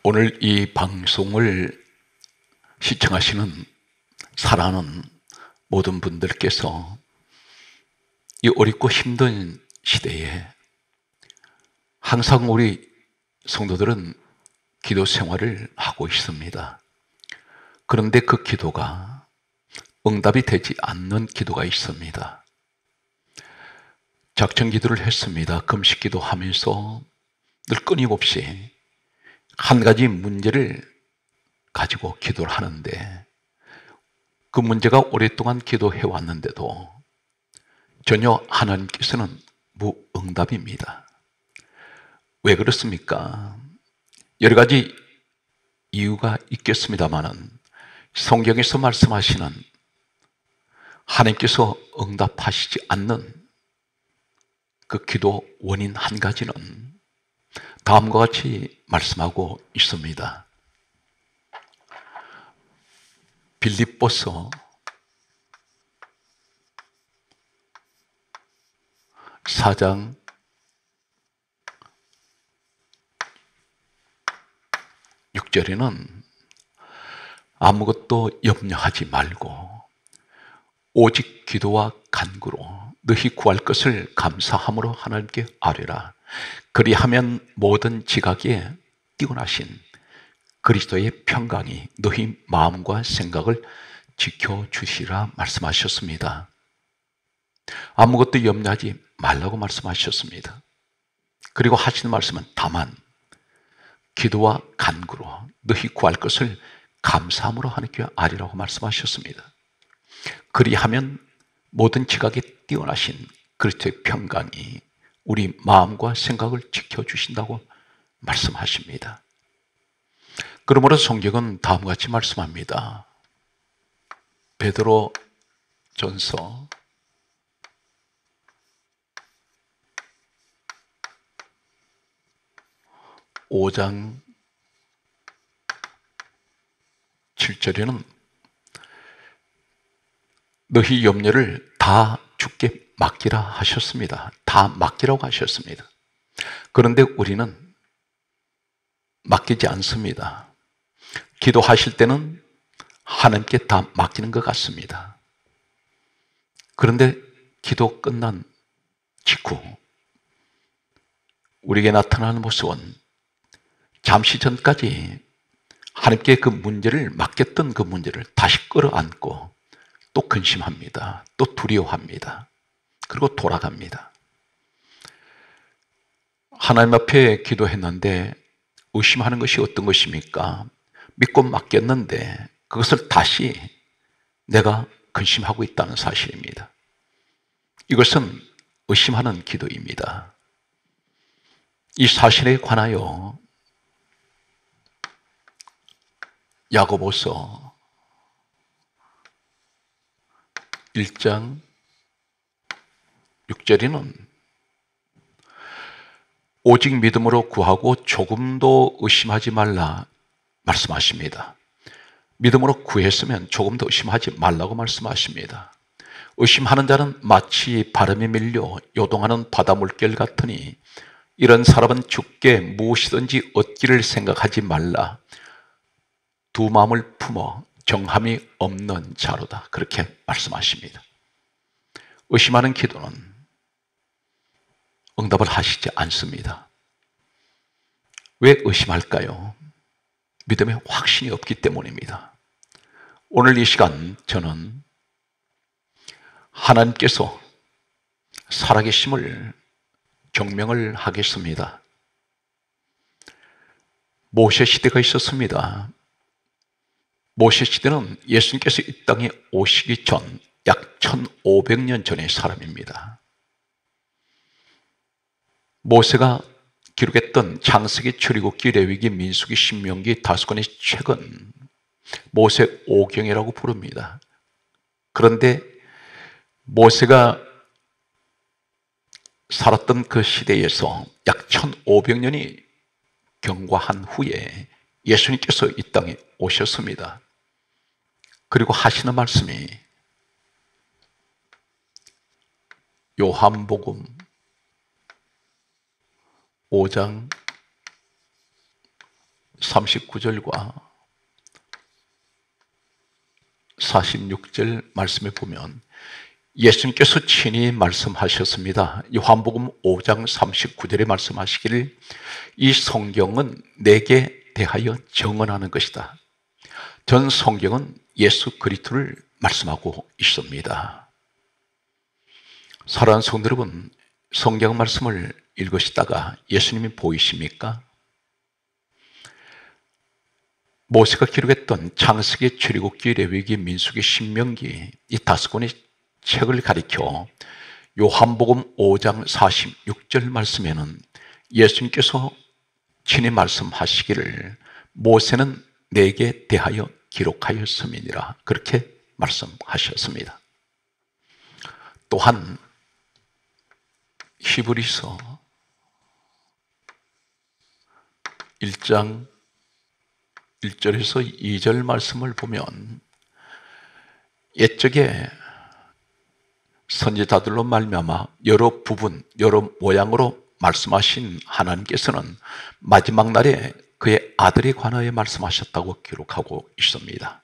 오늘 이 방송을 시청하시는 사랑하는 모든 분들께서 이 어렵고 힘든 시대에 항상 우리 성도들은 기도 생활을 하고 있습니다. 그런데 그 기도가 응답이 되지 않는 기도가 있습니다. 작정 기도를 했습니다. 금식 기도하면서 늘 끊임없이 한 가지 문제를 가지고 기도를 하는데 그 문제가 오랫동안 기도해 왔는데도 전혀 하나님께서는 무응답입니다. 왜 그렇습니까? 여러 가지 이유가 있겠습니다만은 성경에서 말씀하시는 하나님께서 응답하시지 않는 그 기도 원인 한 가지는 다음과 같이 말씀하고 있습니다. 빌립보서 4장 6절에는 아무것도 염려하지 말고 오직 기도와 간구로 너희 구할 것을 감사함으로 하나님께 아뢰라. 그리하면 모든 지각에 뛰어나신 그리스도의 평강이 너희 마음과 생각을 지켜주시라 말씀하셨습니다. 아무것도 염려하지 말라고 말씀하셨습니다. 그리고 하시는 말씀은 다만 기도와 간구로 너희 구할 것을 감사함으로 하나님께 아뢰라고 말씀하셨습니다. 그리하면 모든 지각에 뛰어나신 그리스도의 평강이 우리 마음과 생각을 지켜주신다고 말씀하십니다. 그러므로 성경은 다음과 같이 말씀합니다. 베드로 전서 5장 7절에는 너희 염려를 다 주께 맡기라 하셨습니다. 다 맡기라고 하셨습니다. 그런데 우리는 맡기지 않습니다. 기도하실 때는 하나님께 다 맡기는 것 같습니다. 그런데 기도 끝난 직후 우리에게 나타나는 모습은 잠시 전까지 하나님께 그 문제를 맡겼던 그 문제를 다시 끌어안고 또 근심합니다. 또 두려워합니다. 그리고 돌아갑니다. 하나님 앞에 기도했는데 의심하는 것이 어떤 것입니까? 믿고 맡겼는데 그것을 다시 내가 근심하고 있다는 사실입니다. 이것은 의심하는 기도입니다. 이 사실에 관하여 야고보서 1장 6절에는 오직 믿음으로 구하고 조금도 의심하지 말라 말씀하십니다. 믿음으로 구했으면 조금도 의심하지 말라고 말씀하십니다. 의심하는 자는 마치 바람에 밀려 요동하는 바다 물결 같으니 이런 사람은 주께 무엇이든지 얻기를 생각하지 말라. 두 마음을 품어 정함이 없는 자로다. 그렇게 말씀하십니다. 의심하는 기도는 응답을 하시지 않습니다. 왜 의심할까요? 믿음에 확신이 없기 때문입니다. 오늘 이 시간 저는 하나님께서 살아계심을 증명을 하겠습니다. 모세 시대가 있었습니다. 모세 시대는 예수님께서 이 땅에 오시기 전 약 1500년 전의 사람입니다. 모세가 기록했던 창세기, 출애굽기, 레위기, 민수기, 신명기 5권의 책은 모세 오경이라고 부릅니다. 그런데 모세가 살았던 그 시대에서 약 1500년이 경과한 후에 예수님께서 이 땅에 오셨습니다. 그리고 하시는 말씀이 요한복음 5장 39절과 46절 말씀에 보면 예수님께서 친히 말씀하셨습니다. 요한복음 5장 39절에 말씀하시기를 이 성경은 내게 대하여 정언하는 것이다. 전 성경은 예수 그리스도를 말씀하고 있습니다. 사랑하는 성도 여러분, 성경 말씀을 읽으시다가 예수님이 보이십니까? 모세가 기록했던 창세기, 출애굽기, 레위기, 민수기, 신명기 이 5권의 책을 가리켜 요한복음 5장 46절 말씀에는 예수님께서 친히 말씀하시기를 모세는 내게 대하여 기록하였음이니라 그렇게 말씀하셨습니다. 또한 히브리서 1장 1절에서 2절 말씀을 보면 옛적에 선지자들로 말미암아 여러 부분, 여러 모양으로 말씀하신 하나님께서는 마지막 날에 그의 아들에 관하여 말씀하셨다고 기록하고 있습니다.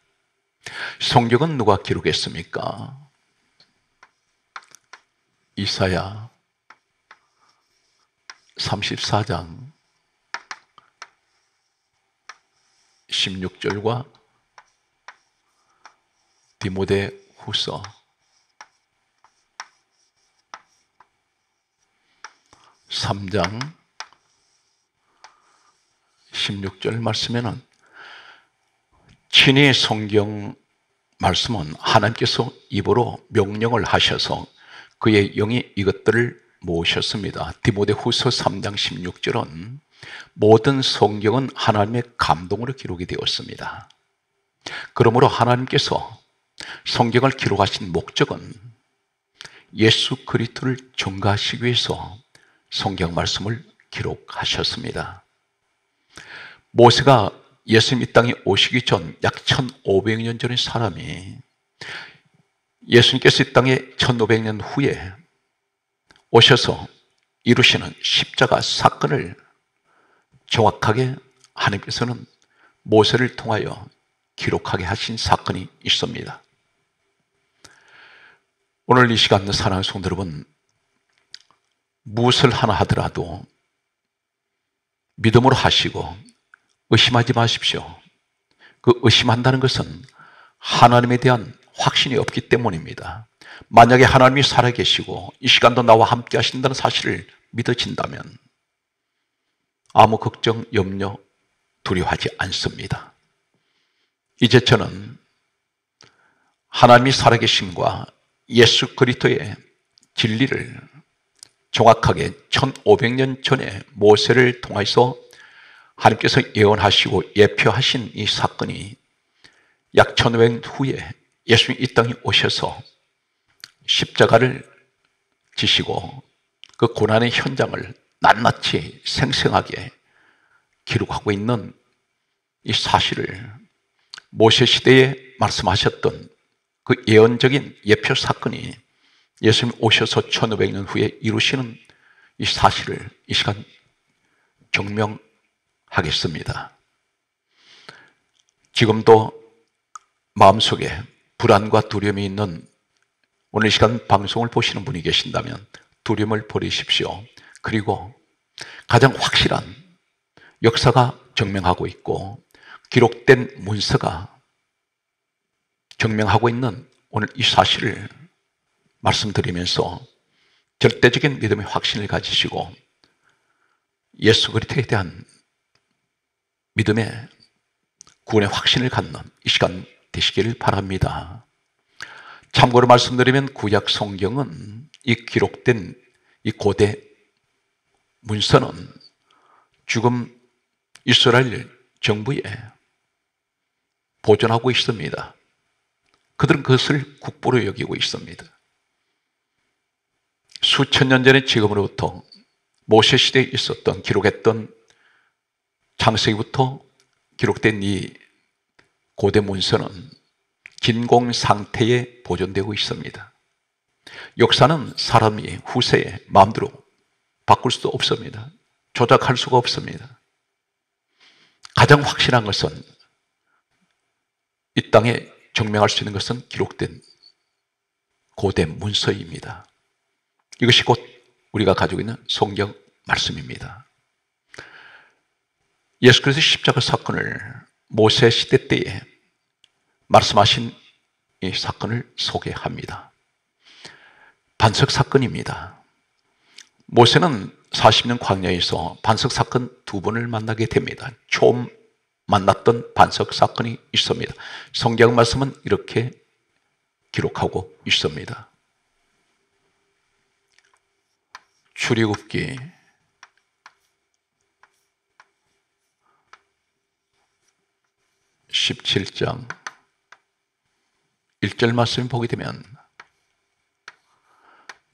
성경은 누가 기록했습니까? 이사야 34장 16절과 디모데 후서 3장 16절 말씀에는 친히 성경 말씀은 하나님께서 입으로 명령을 하셔서 그의 영이 이것들을 모으셨습니다. 디모데 후서 3장 16절은 모든 성경은 하나님의 감동으로 기록이 되었습니다. 그러므로 하나님께서 성경을 기록하신 목적은 예수 그리스도를 증거하시기 위해서 성경 말씀을 기록하셨습니다. 모세가 예수님 이 땅에 오시기 전 약 1500년 전의 사람이 예수님께서 이 땅에 1500년 후에 오셔서 이루시는 십자가 사건을 정확하게 하나님께서는 모세를 통하여 기록하게 하신 사건이 있습니다. 오늘 이 시간 사랑하는 성도 여러분, 무엇을 하나 하더라도 믿음으로 하시고 의심하지 마십시오. 그 의심한다는 것은 하나님에 대한 확신이 없기 때문입니다. 만약에 하나님이 살아계시고 이 시간도 나와 함께 하신다는 사실을 믿어진다면 아무 걱정, 염려, 두려워하지 않습니다. 이제 저는 하나님이 살아계심과 예수 그리스도의 진리를 정확하게 1500년 전에 모세를 통해서 하나님께서 예언하시고 예표하신 이 사건이 약 1500년 후에 예수님이 이 땅에 오셔서 십자가를 지시고 그 고난의 현장을 낱낱이 생생하게 기록하고 있는 이 사실을 모세 시대에 말씀하셨던 그 예언적인 예표 사건이 예수님 오셔서 1500년 후에 이루시는 이 사실을 이 시간 증명하겠습니다. 지금도 마음속에 불안과 두려움이 있는 오늘 이 시간 방송을 보시는 분이 계신다면 두려움을 버리십시오. 그리고 가장 확실한 역사가 증명하고 있고 기록된 문서가 증명하고 있는 오늘 이 사실을 말씀드리면서 절대적인 믿음의 확신을 가지시고 예수 그리스도에 대한 믿음의 구원의 확신을 갖는 이 시간 되시기를 바랍니다. 참고로 말씀드리면 구약 성경은 이 기록된 이 고대 문서는 지금 이스라엘 정부에 보존하고 있습니다. 그들은 그것을 국보로 여기고 있습니다. 수천 년 전에 지금으로부터 모세 시대에 있었던 기록했던 창세기부터 기록된 이 고대 문서는 진공 상태에 보존되고 있습니다. 역사는 사람이 후세에 마음대로 바꿀 수도 없습니다. 조작할 수가 없습니다. 가장 확실한 것은, 이 땅에 증명할 수 있는 것은 기록된 고대 문서입니다. 이것이 곧 우리가 가지고 있는 성경 말씀입니다. 예수 그리스도의 십자가 사건을 모세 시대 때에 말씀하신 이 사건을 소개합니다. 반석 사건입니다. 모세는 40년 광야에서 반석 사건 2번을 만나게 됩니다. 처음 만났던 반석 사건이 있습니다. 성경 말씀은 이렇게 기록하고 있습니다. 출애굽기 17장 1절 말씀 보게 되면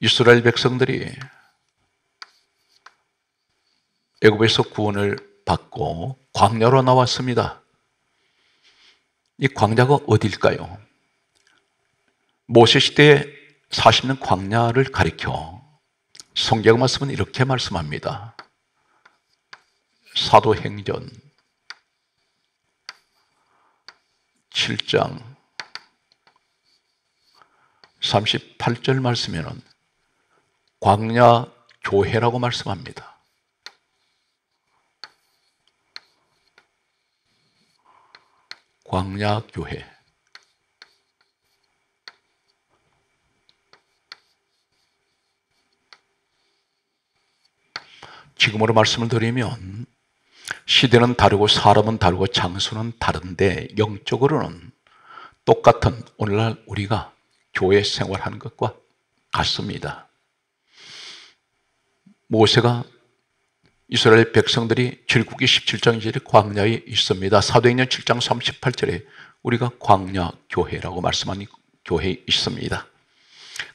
이스라엘 백성들이 애굽에서 구원을 받고 광야로 나왔습니다. 이 광야가 어딜까요? 모세 시대의 40년 광야를 가리켜 성경 말씀은 이렇게 말씀합니다. 사도행전 7장 38절 말씀에는 광야 교회라고 말씀합니다. 광야 교회. 지금으로 말씀을 드리면 시대는 다르고 사람은 다르고 장소는 다른데 영적으로는 똑같은 오늘날 우리가 교회 생활하는 것과 같습니다. 모세가 이스라엘 백성들이 출애굽기 17장 2절에 광야에 있습니다. 사도행전 7장 38절에 우리가 광야 교회라고 말씀하는 교회에 있습니다.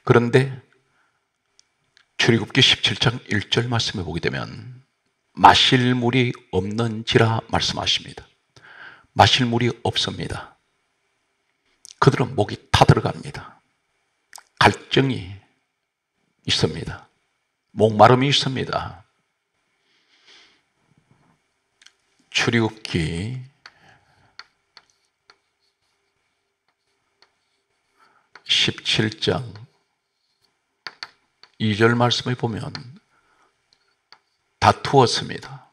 그런데 출애굽기 17장 1절 말씀에 보게 되면 마실 물이 없는지라 말씀하십니다. 마실 물이 없습니다. 그들은 목이 타들어갑니다. 갈증이 있습니다. 목마름이 있습니다. 출애굽기 17장 2절 말씀을 보면 다투었습니다.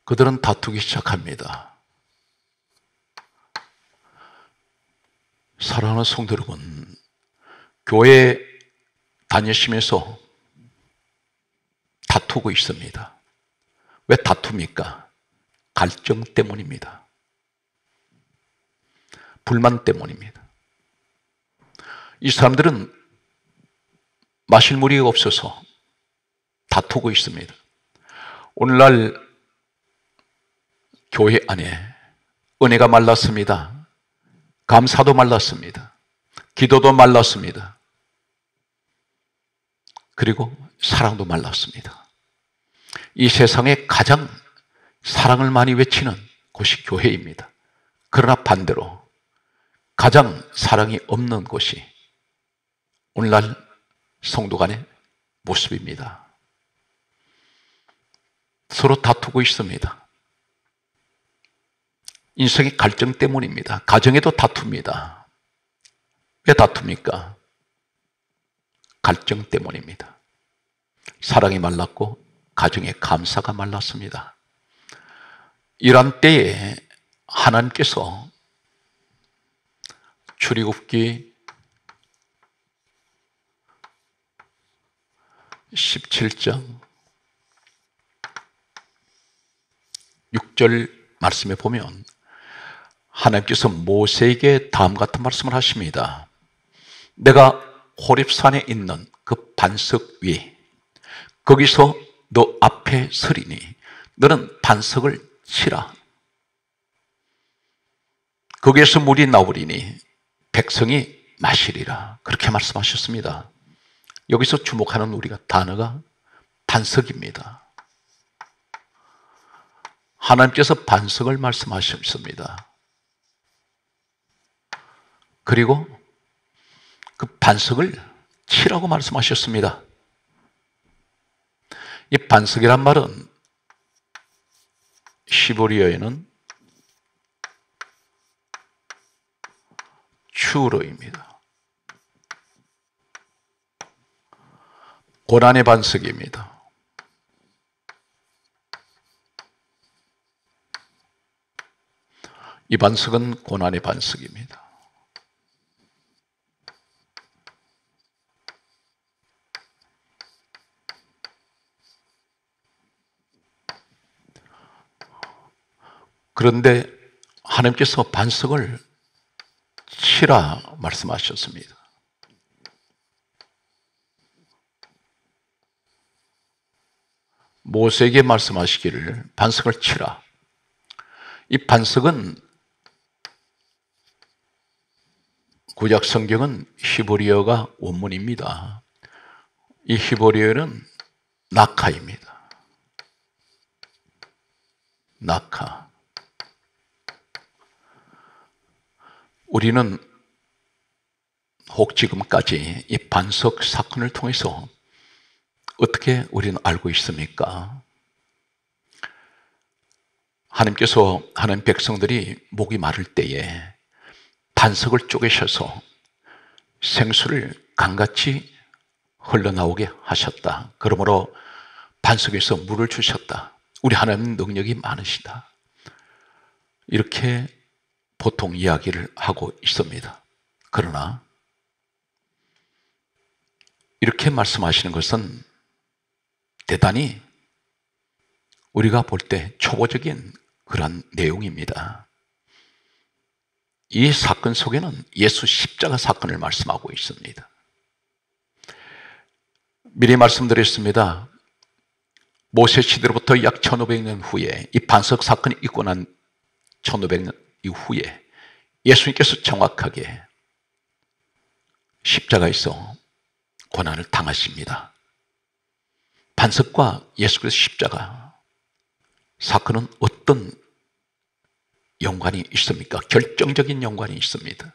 그들은 다투기 시작합니다. 사랑하는 성도 여러분, 교회 다니시면서 다투고 있습니다. 왜 다툽니까? 갈증 때문입니다. 불만 때문입니다. 이 사람들은 마실 물이 없어서 다투고 있습니다. 오늘날 교회 안에 은혜가 말랐습니다. 감사도 말랐습니다. 기도도 말랐습니다. 그리고 사랑도 말랐습니다. 이 세상에 가장 사랑을 많이 외치는 곳이 교회입니다. 그러나 반대로 가장 사랑이 없는 곳이 오늘날 성도 간의 모습입니다. 서로 다투고 있습니다. 인생의 갈증 때문입니다. 가정에도 다툽니다. 왜 다툽니까? 갈증 때문입니다. 사랑이 말랐고 가정의 감사가 말랐습니다. 이런 때에 하나님께서 출애굽기 17장 6절 말씀에 보면 하나님께서 모세에게 다음 같은 말씀을 하십니다. 내가 호렙산에 있는 그 반석 위에 거기서 너 앞에 서리니 너는 반석을 치라. 거기에서 물이 나오리니 백성이 마시리라. 그렇게 말씀하셨습니다. 여기서 주목하는 우리가 단어가 반석입니다. 하나님께서 반석을 말씀하셨습니다. 그리고 그 반석을 치라고 말씀하셨습니다. 이 반석이란 말은 히브리어에는 추르입니다. 고난의 반석입니다. 이 반석은 고난의 반석입니다. 그런데 하나님께서 반석을 치라 말씀하셨습니다. 모세에게 말씀하시기를 반석을 치라. 이 반석은 구약 성경은 히브리어가 원문입니다. 이 히브리어는 나카입니다. 나카. 우리는 혹 지금까지 이 반석 사건을 통해서 어떻게 우리는 알고 있습니까? 하나님께서 하나님 백성들이 목이 마를 때에 반석을 쪼개셔서 생수를 강같이 흘러나오게 하셨다. 그러므로 반석에서 물을 주셨다. 우리 하나님 능력이 많으시다. 이렇게 보통 이야기를 하고 있습니다. 그러나 이렇게 말씀하시는 것은 대단히 우리가 볼 때 초보적인 그런 내용입니다. 이 사건 속에는 예수 십자가 사건을 말씀하고 있습니다. 미리 말씀드렸습니다. 모세 시대로부터 약 1500년 후에 이 반석 사건이 있고 난 1500년 이후에 예수님께서 정확하게 십자가에서 고난을 당하십니다. 반석과 예수께서 십자가 사건은 어떤 연관이 있습니까? 결정적인 연관이 있습니다.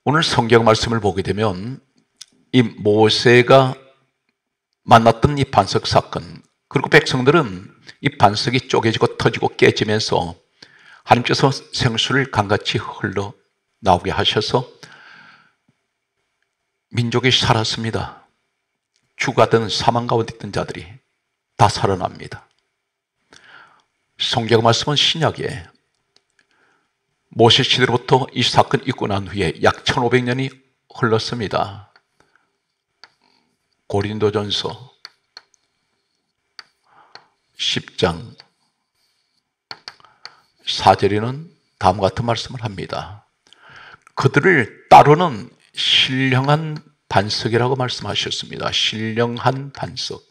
오늘 성경 말씀을 보게 되면 이 모세가 만났던 이 반석 사건, 그리고 백성들은 이 반석이 쪼개지고 터지고 깨지면서 하나님께서 생수를 강같이 흘러 나오게 하셔서 민족이 살았습니다. 죽어가던 사망 가운데 있던 자들이 다 살아납니다. 성경 말씀은 신약에 모세 시대로부터 이 사건이 있고 난 후에 약 1500년이 흘렀습니다. 고린도전서 10장 4절에는 다음과 같은 말씀을 합니다. 그들을 따르는 신령한 반석이라고 말씀하셨습니다. 신령한 반석.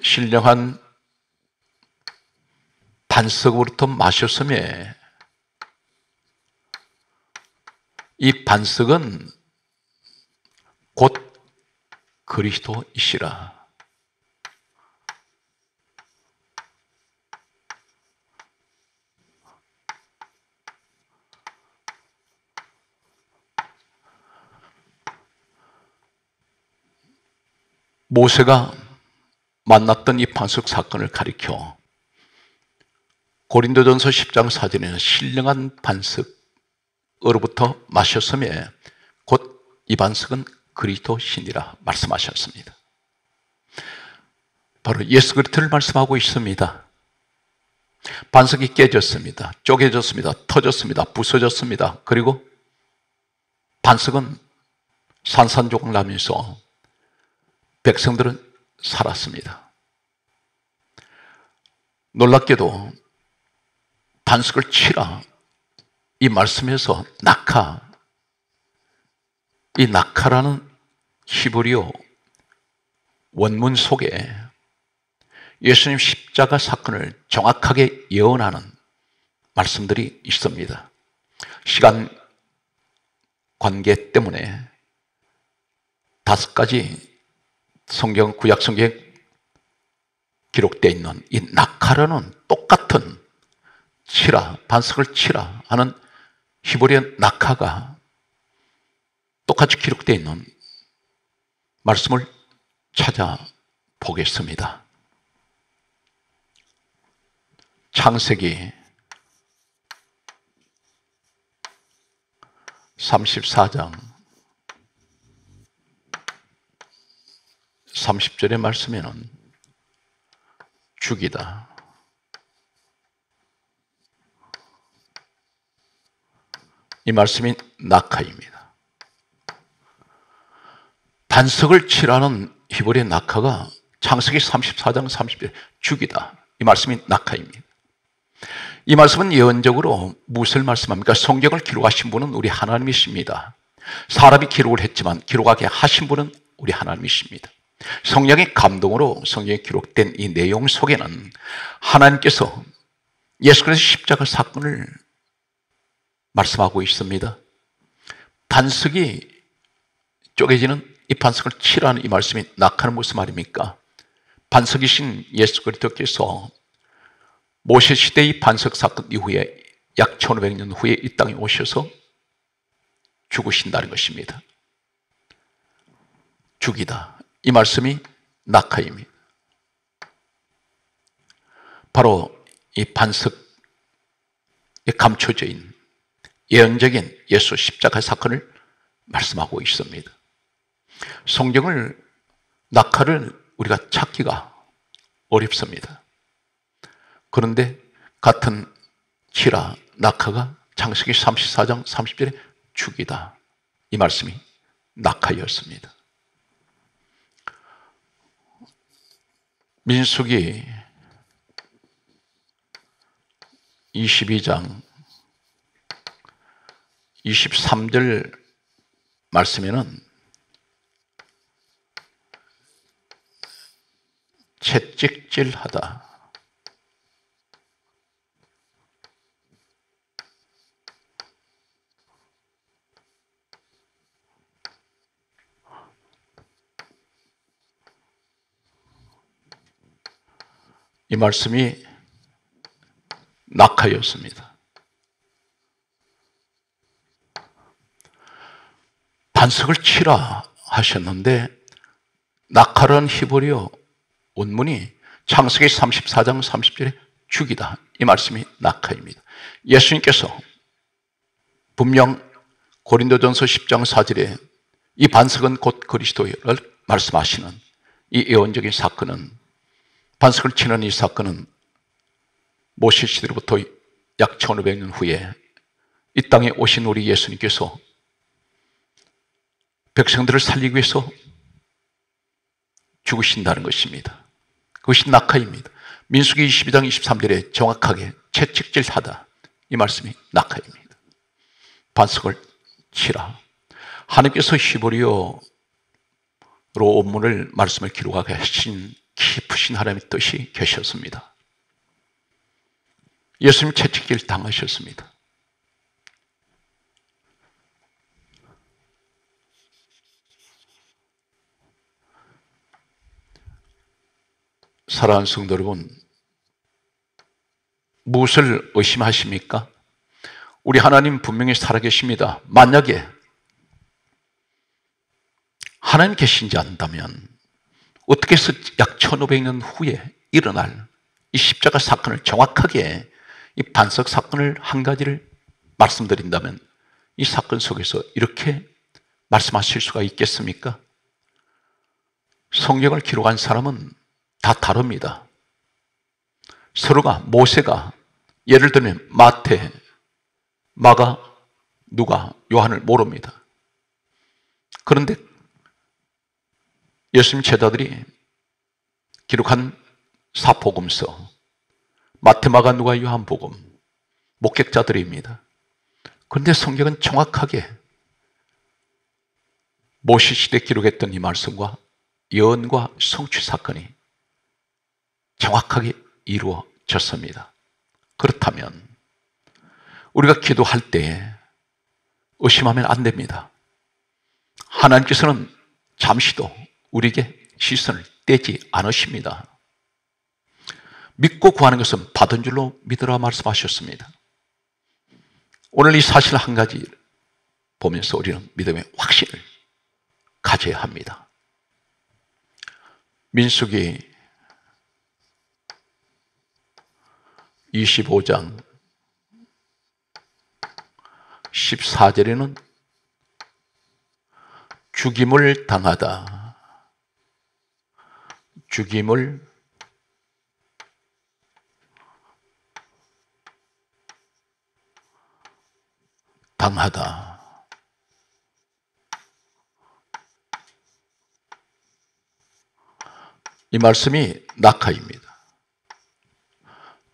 신령한 반석으로부터 마셨음에 이 반석은 곧 그리스도이시라. 모세가 만났던 이 반석 사건을 가리켜 고린도전서 10장 4절에는 신령한 반석으로부터 마셨음에 곧 이 반석은 그리스도시니라 말씀하셨습니다. 바로 예수 그리스도를 말씀하고 있습니다. 반석이 깨졌습니다. 쪼개졌습니다. 터졌습니다. 부서졌습니다. 그리고 반석은 산산조각 나면서 백성들은 살았습니다. 놀랍게도 반석을 치라 이 말씀에서 나카, 이 나카라는 히브리어 원문 속에 예수님 십자가 사건을 정확하게 예언하는 말씀들이 있습니다. 시간 관계 때문에 5가지 성경, 구약 성경에 기록되어 있는 이 나카라는 똑같은 치라, 반석을 치라 하는 히브리어 낙하가 똑같이 기록되어 있는 말씀을 찾아보겠습니다. 창세기 34장 30절의 말씀에는 죽이다, 이 말씀이 낙하입니다. 반석을 칠하는 히브리어 낙하가 창세기 34장 30절 죽이다, 이 말씀이 낙하입니다. 이 말씀은 예언적으로 무엇을 말씀합니까? 성경을 기록하신 분은 우리 하나님이십니다. 사람이 기록을 했지만 기록하게 하신 분은 우리 하나님이십니다. 성령의 감동으로 성경에 기록된 이 내용 속에는 하나님께서 예수 그리스도의 십자가 사건을 말씀하고 있습니다. 반석이 쪼개지는 이 반석을 칠하는 이 말씀이 낙하는 무슨 말입니까? 반석이신 예수 그리스도께서 모세 시대의 반석 사건 이후에 약 1500년 후에 이 땅에 오셔서 죽으신다는 것입니다. 죽이다, 이 말씀이 낙하입니다. 바로 이 반석에 감춰져 있는 예언적인 예수 십자가 사건을 말씀하고 있습니다. 성경을, 낙하를 우리가 찾기가 어렵습니다. 그런데 같은 칠하, 낙하가 창세기 34장 30절에 죽이다, 이 말씀이 낙하였습니다. 민수기 22장 23절 말씀에는 채찍질하다, 이 말씀이 낙하였습니다. 반석을 치라 하셨는데 낙하라는 히브리어 원문이 창세기 34장 30절에 죽이다, 이 말씀이 낙하입니다. 예수님께서 분명 고린도전서 10장 4절에 이 반석은 곧 그리스도를 말씀하시는 이 예언적인 사건은, 반석을 치는 이 사건은 모세 시대로부터 약 1500년 후에 이 땅에 오신 우리 예수님께서 백성들을 살리기 위해서 죽으신다는 것입니다. 그것이 낙하입니다. 민수기 22장 23절에 정확하게 채찍질하다, 이 말씀이 낙하입니다. 반석을 치라. 하나님께서 히브리어로 원문을 말씀을 기록하게 하신 깊으신 하나님의 뜻이 계셨습니다. 예수님 채찍질 당하셨습니다. 사랑하는 성도 여러분, 무엇을 의심하십니까? 우리 하나님 분명히 살아계십니다. 만약에 하나님 계신지 안다면 어떻게 해서 약 1500년 후에 일어날 이 십자가 사건을 정확하게, 이 반석 사건을 한 가지를 말씀드린다면 이 사건 속에서 이렇게 말씀하실 수가 있겠습니까? 성경을 기록한 사람은 다 다릅니다. 서로가, 모세가 예를 들면 마태, 마가, 누가, 요한을 모릅니다. 그런데 예수님 제자들이 기록한 사복음서, 마태, 마가, 누가, 요한복음, 목격자들입니다. 그런데 성경은 정확하게 모세 시대 기록했던 이 말씀과 예언과 성취 사건이 정확하게 이루어졌습니다. 그렇다면 우리가 기도할 때 의심하면 안 됩니다. 하나님께서는 잠시도 우리에게 시선을 떼지 않으십니다. 믿고 구하는 것은 받은 줄로 믿으라 말씀하셨습니다. 오늘 이 사실 한 가지 보면서 우리는 믿음의 확신을 가져야 합니다. 민수기 25장 14절에는 죽임을 당하다, 죽임을 당하다. 이 말씀이 낙하입니다.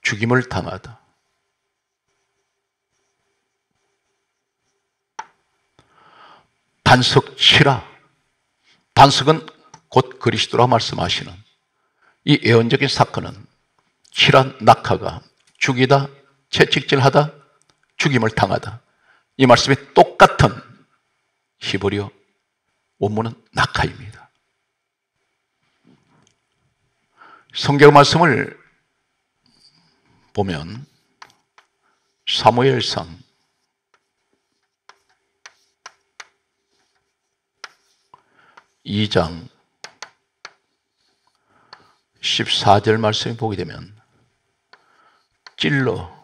죽임을 당하다. 반석치라. 반석은 곧 그리스도라 말씀하시는 이 예언적인 사건은 치란 낙하가 죽이다, 채찍질하다, 죽임을 당하다. 이 말씀이 똑같은 히브리어 원문은 낙하입니다. 성경 말씀을 보면 사무엘상 2장 14절 말씀을 보게 되면 찔러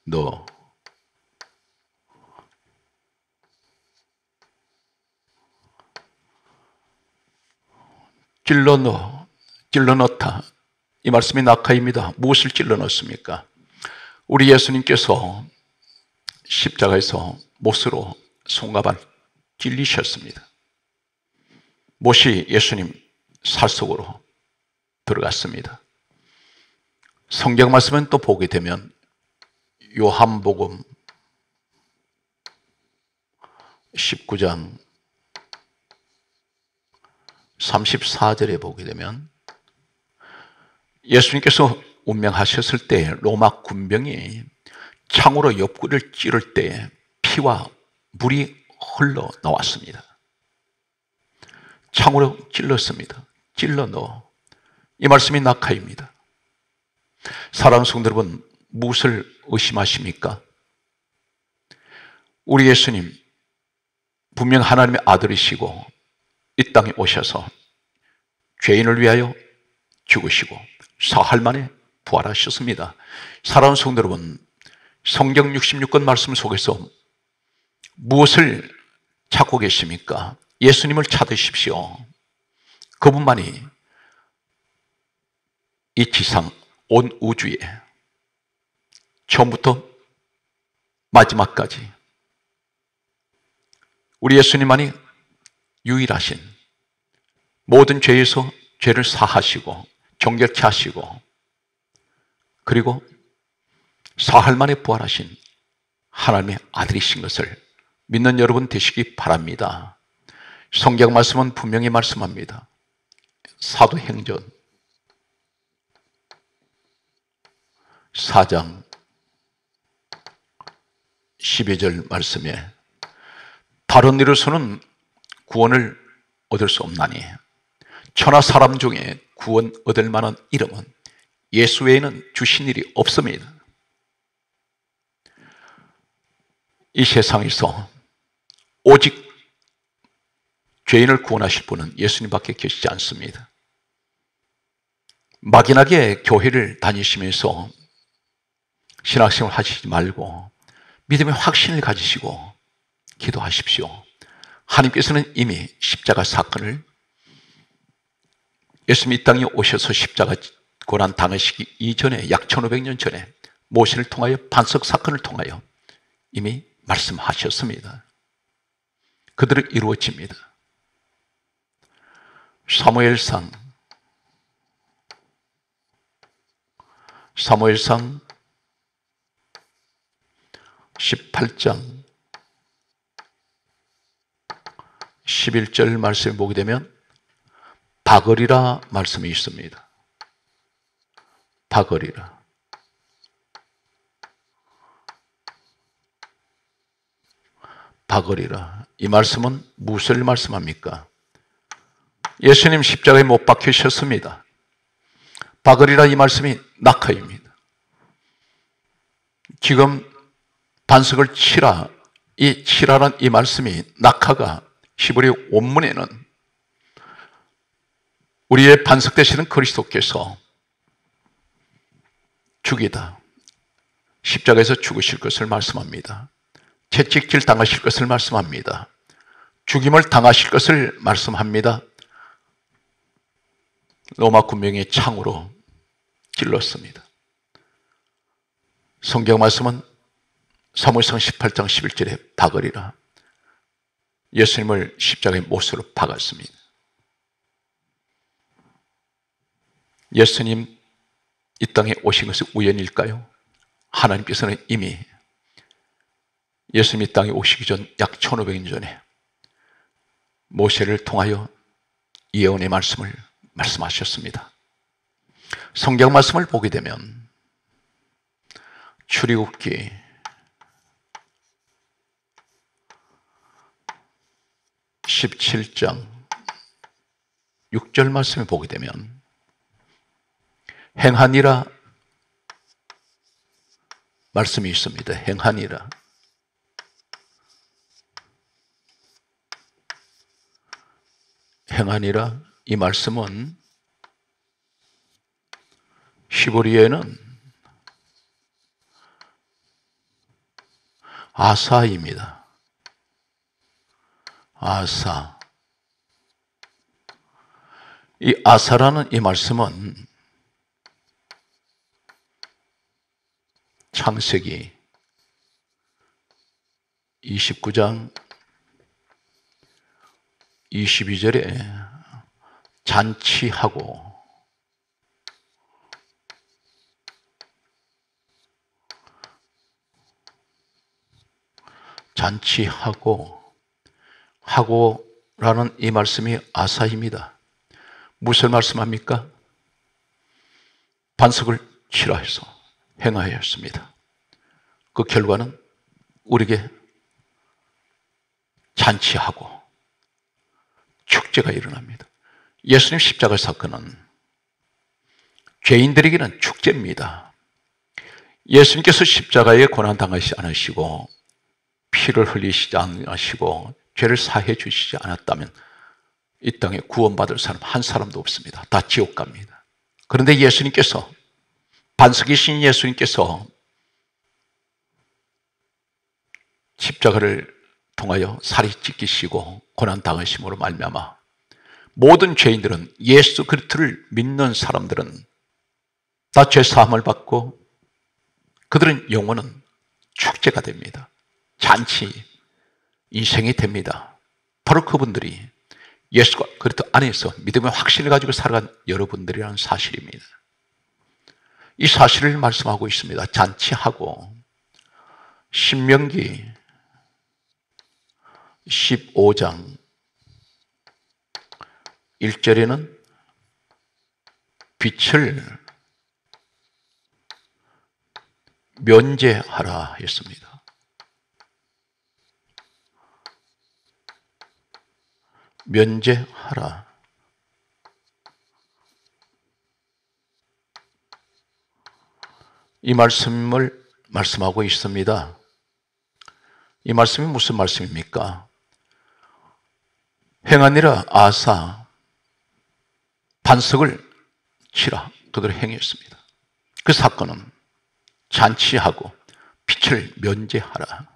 넣어 찔러 넣다. 이 말씀이 낙하입니다. 무엇을 찔러 넣습니까? 우리 예수님께서 십자가에서 못으로 손과 발 찔리셨습니다. 못이 예수님 살 속으로 들어갔습니다. 성경 말씀은 또 보게 되면 요한복음 19장 34절에 보게 되면 예수님께서 운명하셨을 때 로마 군병이 창으로 옆구리를 찌를 때 피와 물이 흘러나왔습니다. 창으로 찔렀습니다. 찔러 넣어. 이 말씀이 낙하입니다. 사랑하는 성도 여러분, 무엇을 의심하십니까? 우리 예수님 분명 하나님의 아들이시고 이 땅에 오셔서 죄인을 위하여 죽으시고 사흘 만에 부활하셨습니다. 사랑하는 성도 여러분, 성경 66권 말씀 속에서 무엇을 찾고 계십니까? 예수님을 찾으십시오. 그분만이 이 지상 온 우주에 처음부터 마지막까지 우리 예수님만이 유일하신 모든 죄에서 죄를 사하시고 정결케 하시고 그리고 사흘 만에 부활하신 하나님의 아들이신 것을 믿는 여러분 되시기 바랍니다. 성경 말씀은 분명히 말씀합니다. 사도행전 4장 12절 말씀에 다른 이로서는 구원을 얻을 수 없나니 천하 사람 중에 구원 얻을 만한 이름은 예수 외에는 주신 일이 없습니다. 이 세상에서 오직 죄인을 구원하실 분은 예수님밖에 계시지 않습니다. 막연하게 교회를 다니시면서 신앙생활 하시지 말고 믿음의 확신을 가지시고 기도하십시오. 하나님께서는 이미 십자가 사건을 예수님이 이 땅에 오셔서 십자가 고난 당하시기 이전에 약 1500년 전에 모세를 통하여 반석 사건을 통하여 이미 말씀하셨습니다. 그대로 이루어집니다. 사무엘상 18장 11절 말씀을 보게 되면 박으리라 말씀이 있습니다. 박으리라. 박으리라. 이 말씀은 무엇을 말씀합니까? 예수님 십자가에 못 박히셨습니다. 박으리라 이 말씀이 낙하입니다. 지금 반석을 치라, 이 치라란 이 말씀이 낙하가 히브리 원문에는 우리의 반석 되시는 그리스도께서 죽이다, 십자가에서 죽으실 것을 말씀합니다. 채찍질 당하실 것을 말씀합니다. 죽임을 당하실 것을 말씀합니다. 로마 군병이 창으로 찔렀습니다. 성경 말씀은 사무엘상 18장 11절에 박으리라, 예수님을 십자가에 못으로 박았습니다. 예수님 이 땅에 오신 것이 우연일까요? 하나님께서는 이미 예수님이 땅에 오시기 전 약 1500년 전에 모세를 통하여 예언의 말씀을 말씀하셨습니다. 성경 말씀을 보게 되면 출애굽기 17장 6절 말씀을 보게 되면 행하니라 말씀이 있습니다. 행하니라. 행하니라 이 말씀은 히브리어에는 아사입니다. 아사. 이 아사라는 이 말씀은 창세기 29장 22절에 잔치하고 하고라는 이 말씀이 아사입니다. 무엇을 말씀합니까? 반석을 치라 해서 행하였습니다. 그 결과는 우리에게 잔치하고 축제가 일어납니다. 예수님 십자가 사건은 죄인들에게는 축제입니다. 예수님께서 십자가에 고난당하시지 않으시고 피를 흘리시지 않으시고 죄를 사해 주시지 않았다면 이 땅에 구원받을 사람 한 사람도 없습니다. 다 지옥 갑니다. 그런데 예수님께서, 반석이신 예수님께서 십자가를 통하여 살이 찢기시고 고난당하심으로 말미암아 모든 죄인들은, 예수 그리스도를 믿는 사람들은 다 죄사함을 받고 그들은 영원한 축제가 됩니다. 잔치, 인생이 됩니다. 바로 그분들이 예수가 그리스도 안에서 믿음의 확신을 가지고 살아간 여러분들이라는 사실입니다. 이 사실을 말씀하고 있습니다. 잔치하고. 신명기 15장 1절에는 빛을 면제하라 했습니다. 면제하라. 이 말씀을 말씀하고 있습니다. 이 말씀이 무슨 말씀입니까? 행하니라 아사, 반석을 치라. 그들을 행했습니다. 그 사건은 잔치하고 빛을 면제하라.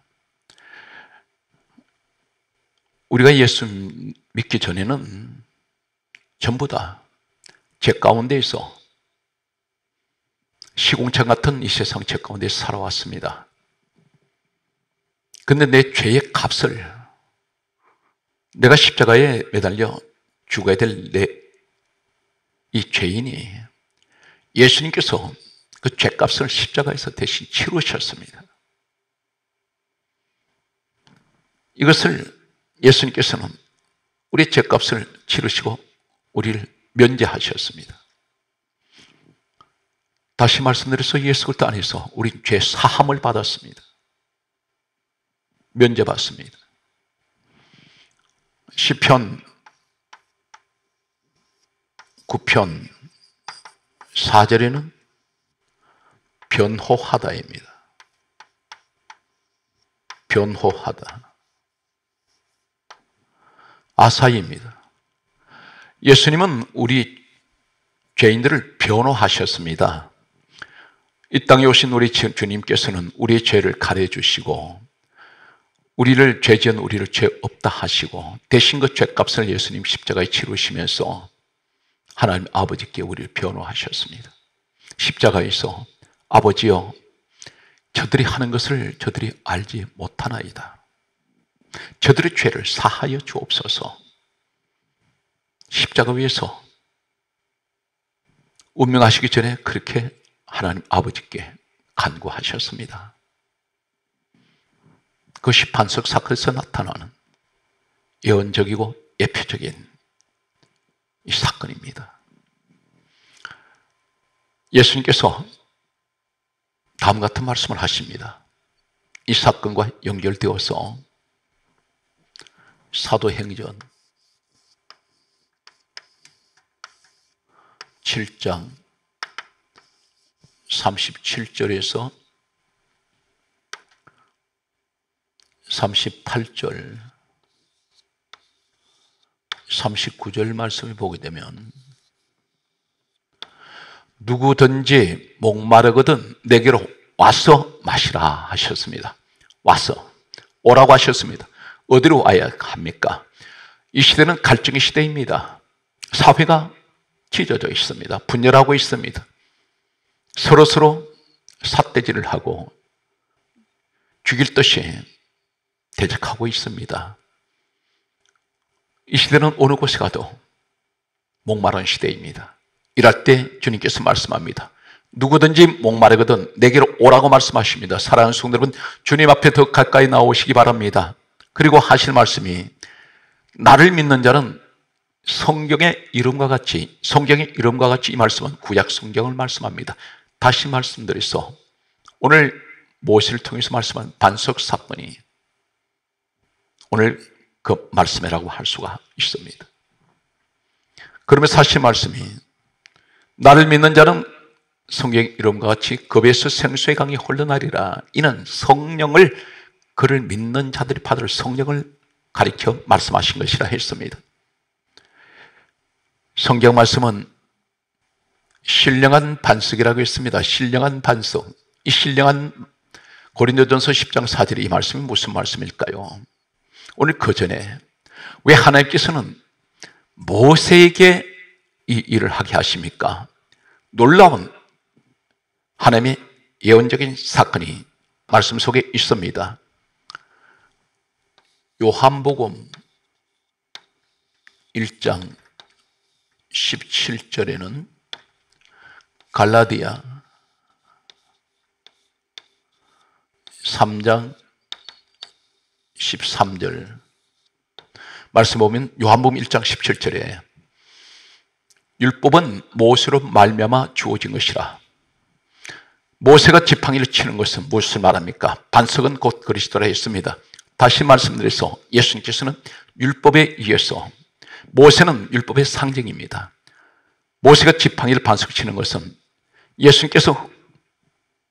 우리가 예수 믿기 전에는 전부 다 죄 가운데에서, 시궁창 같은 이 세상 죄 가운데 살아왔습니다. 근데 내 죄의 값을, 내가 십자가에 매달려 죽어야 될 내 이 죄인이 예수님께서 그 죄값을 십자가에서 대신 치르셨습니다. 이것을 예수님께서는 우리 죄값을 치르시고 우리를 면제하셨습니다. 다시 말씀드려서 예수 그리스도 안에서 우리 죄 사함을 받았습니다. 면제받습니다. 시편 9편 4절에는 변호하다입니다. 변호하다. 아사이입니다. 예수님은 우리 죄인들을 변호하셨습니다. 이 땅에 오신 우리 주님께서는 우리의 죄를 가려 주시고 우리를 죄지은 우리를 죄 없다 하시고 대신 그 죄값을 예수님 십자가에 치르시면서 하나님 아버지께 우리를 변호하셨습니다. 십자가에서 아버지여 저들이 하는 것을 저들이 알지 못하나이다. 저들의 죄를 사하여 주옵소서. 십자가 위에서 운명하시기 전에 그렇게 하나님 아버지께 간구하셨습니다. 그것이 반석 사건에서 나타나는 예언적이고 예표적인 이 사건입니다. 예수님께서 다음 같은 말씀을 하십니다. 이 사건과 연결되어서 사도행전 7장 37절에서 38절, 39절 말씀을 보게 되면 누구든지 목마르거든 내게로 와서 마시라 하셨습니다. 와서 오라고 하셨습니다. 어디로 와야 합니까? 이 시대는 갈증의 시대입니다. 사회가 찢어져 있습니다. 분열하고 있습니다. 서로서로 삿대질을 하고 죽일 듯이 대적하고 있습니다. 이 시대는 어느 곳에 가도 목마른 시대입니다. 이럴 때 주님께서 말씀합니다. 누구든지 목마르거든 내게로 오라고 말씀하십니다. 사랑하는 성도 여러분, 주님 앞에 더 가까이 나오시기 바랍니다. 그리고 하실 말씀이 나를 믿는 자는 성경의 이름과 같이 이 말씀은 구약 성경을 말씀합니다. 다시 말씀드려서 오늘 모세를 통해서 말씀한 반석 사건이 오늘 그 말씀이라고 할 수가 있습니다. 그러면서 하신 말씀이 나를 믿는 자는 성경의 이름과 같이 급에서 생수의 강이 흘러나리라. 이는 성령을 그를 믿는 자들이 받을 성령을 가리켜 말씀하신 것이라 했습니다. 성경 말씀은 신령한 반석이라고 했습니다. 신령한 반석. 이 신령한 고린도전서 10장 4절의 이 말씀이 무슨 말씀일까요? 오늘 그 전에 왜 하나님께서는 모세에게 이 일을 하게 하십니까? 놀라운 하나님의 예언적인 사건이 말씀 속에 있습니다. 요한복음 1장 17절에는 갈라디아 3장 13절 말씀 보면 요한복음 1장 17절에 율법은 모세로 말미암아 주어진 것이라. 모세가 지팡이를 치는 것은 무엇을 말합니까? 반석은 곧 그리스도라 했습니다. 다시 말씀드려서 예수님께서는 율법에 의해서 모세는 율법의 상징입니다. 모세가 지팡이를 반석 치는 것은 예수님께서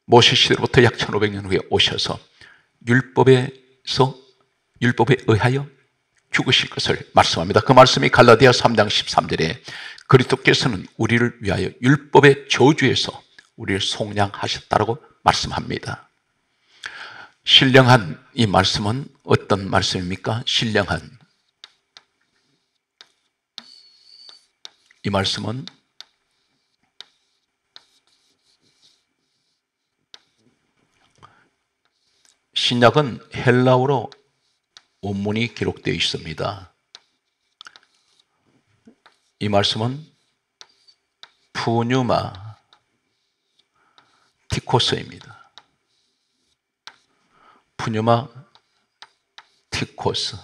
모세 시대로부터 약 1500년 후에 오셔서 율법에 의하여 죽으실 것을 말씀합니다. 그 말씀이 갈라디아 3장 13절에 그리스도께서는 우리를 위하여 율법의 저주에서 우리를 속량하셨다고 말씀합니다. 신령한 이 말씀은 어떤 말씀입니까? 신령한 이 말씀은 신약은 헬라어로 원문이 기록되어 있습니다. 이 말씀은 푸뉴마 티코스입니다. 푸뉴마 티코스.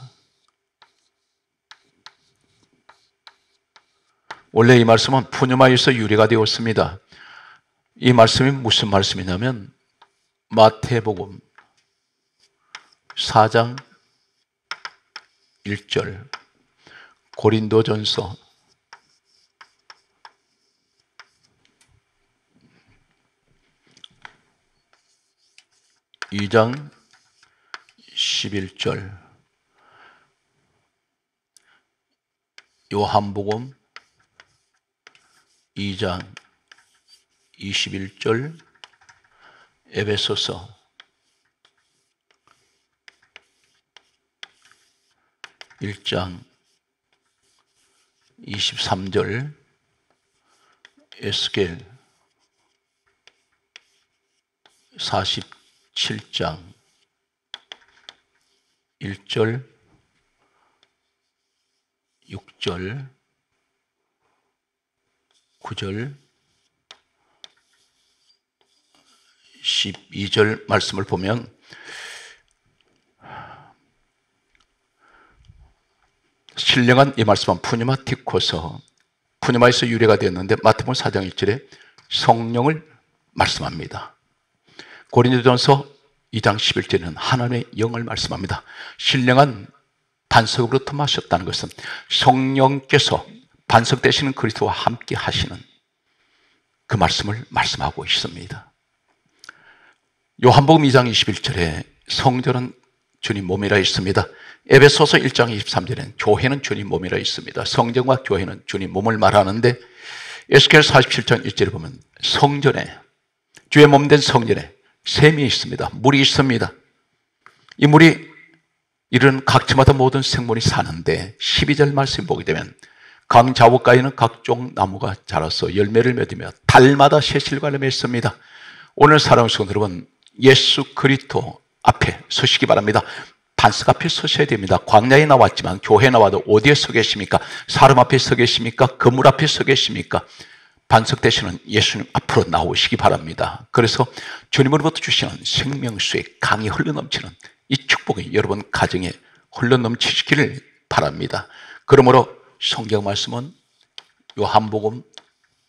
원래 이 말씀은 푸뉴마에서 유래가 되었습니다. 이 말씀이 무슨 말씀이냐면 마태복음 4장 1절, 고린도전서 2장 11절, 요한복음 2장 21절, 에베소서 1장 23절, 에스겔 47장 1절, 6절, 9절, 12절 말씀을 보면 신령한 이 말씀은 푸뉴마티코서, 푸뉴마에서 유래가 되었는데 마태복음 4장 1절에 성령을 말씀합니다. 고린도전서 2장 11절에는 하나님의 영을 말씀합니다. 신령한 반석으로부터 마셨다는 것은 성령께서 반석 되시는 그리스도와 함께 하시는 그 말씀을 말씀하고 있습니다. 요한복음 2장 21절에 성전은 주님 몸이라 있습니다. 에베소서 1장 23절에는 교회는 주님 몸이라 있습니다. 성전과 교회는 주님 몸을 말하는데 에스겔 47장 1절에 보면 성전에, 주의 몸된 성전에 샘이 있습니다. 물이 있습니다. 이 물이 이런 각지마다 모든 생물이 사는데 12절 말씀 보게 되면 강 좌우가에는 각종 나무가 자라서 열매를 맺으며 달마다 새실과를 맺습니다. 오늘 사랑하는 성도 여러분, 예수 그리스도 앞에 서시기 바랍니다. 반석 앞에 서셔야 됩니다. 광야에 나왔지만 교회에 나와도 어디에 서 계십니까? 사람 앞에 서 계십니까? 건물 앞에 서 계십니까? 반석 되시는 예수님 앞으로 나오시기 바랍니다. 그래서 주님으로부터 주시는 생명수의 강이 흘러넘치는 이 축복이 여러분 가정에 흘러넘치시기를 바랍니다. 그러므로 성경 말씀은 요한복음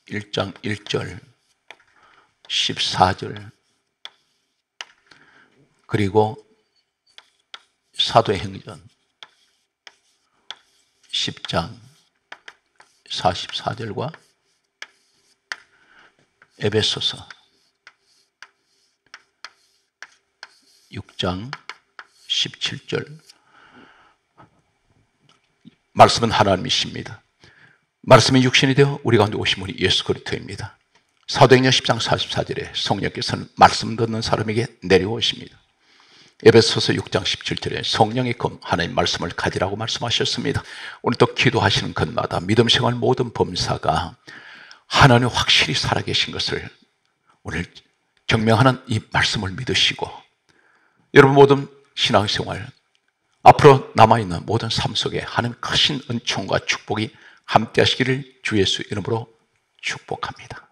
1장 1절, 14절, 그리고 사도행전 10장 44절과 에베소서 6장 17절 말씀은 하나님이십니다. 말씀이 육신이 되어 우리 가운데 오신 분이 예수 그리스도입니다. 사도행전 10장 44절에 성령께서는 말씀 듣는 사람에게 내려오십니다. 에베소서 6장 17절에 성령의 검, 하나님 말씀을 가지라고 말씀하셨습니다. 오늘 또 기도하시는 것마다 믿음 생활 모든 범사가 하나님 확실히 살아계신 것을 오늘 증명하는 이 말씀을 믿으시고, 여러분 모든 신앙생활 앞으로 남아있는 모든 삶 속에 하나님 크신 은총과 축복이 함께 하시기를 주 예수 이름으로 축복합니다.